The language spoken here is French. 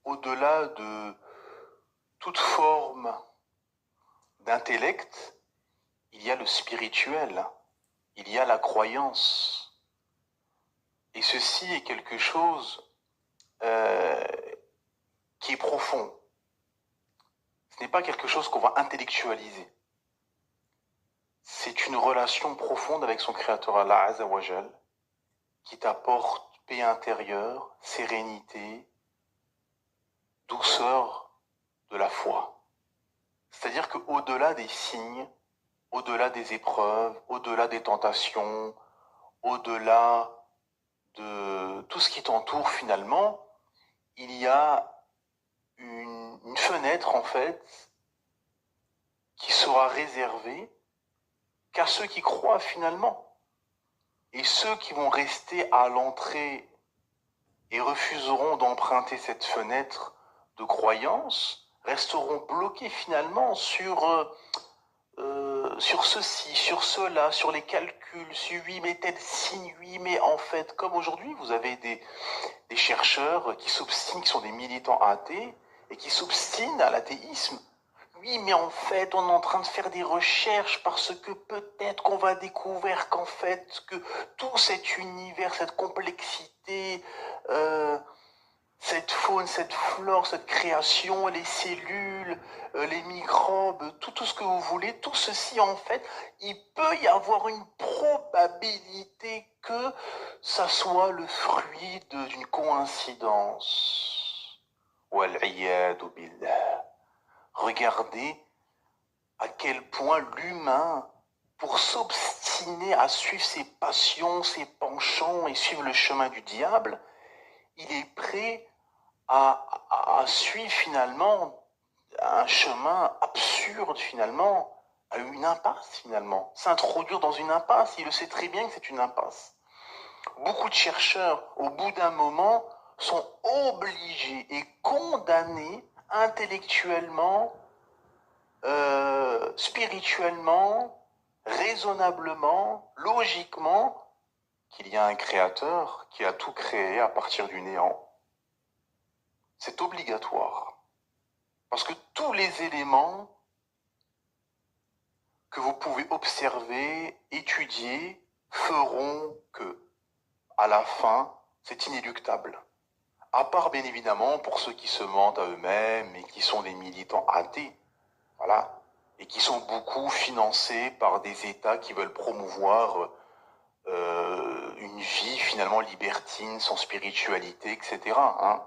au-delà de toute forme d'intellect, il y a le spirituel, il y a la croyance. Et ceci est quelque chose euh, qui est profond. Ce n'est pas quelque chose qu'on va intellectualiser. C'est une relation profonde avec son créateur Allah Azzawajal qui t'apporte paix intérieure, sérénité, douceur de la foi. C'est-à-dire qu'au-delà des signes, au-delà des épreuves, au-delà des tentations, au-delà de tout ce qui t'entoure finalement, il y a une fenêtre en fait qui sera réservée qu'à ceux qui croient finalement. Et ceux qui vont rester à l'entrée et refuseront d'emprunter cette fenêtre de croyance resteront bloqués finalement sur ceci, sur cela, sur les calculs, sur oui mais tel signe, oui mais en fait, comme aujourd'hui vous avez des chercheurs qui s'obstinent, qui sont des militants athées et qui s'obstinent à l'athéisme. Oui, mais en fait, on est en train de faire des recherches parce que peut-être qu'on va découvrir qu'en fait, que tout cet univers, cette complexité, euh, cette faune, cette flore, cette création, les cellules, les microbes, tout ce que vous voulez, tout ceci en fait, il peut y avoir une probabilité que ça soit le fruit d'une coïncidence. Wal-iyadu billah. Regardez à quel point l'humain, pour s'obstiner à suivre ses passions, ses penchants et suivre le chemin du diable, il est prêt à suivre finalement un chemin absurde finalement, à une impasse finalement, s'introduire dans une impasse, il le sait très bien que c'est une impasse. Beaucoup de chercheurs, au bout d'un moment, sont obligés et condamnés intellectuellement, spirituellement, raisonnablement, logiquement, qu'il y a un créateur qui a tout créé à partir du néant. C'est obligatoire. Parce que tous les éléments que vous pouvez observer, étudier, feront que, à la fin, c'est inéluctable. À part, bien évidemment, pour ceux qui se mentent à eux-mêmes et qui sont des militants athées, voilà, et qui sont beaucoup financés par des États qui veulent promouvoir une vie finalement libertine, sans spiritualité, etc. Hein.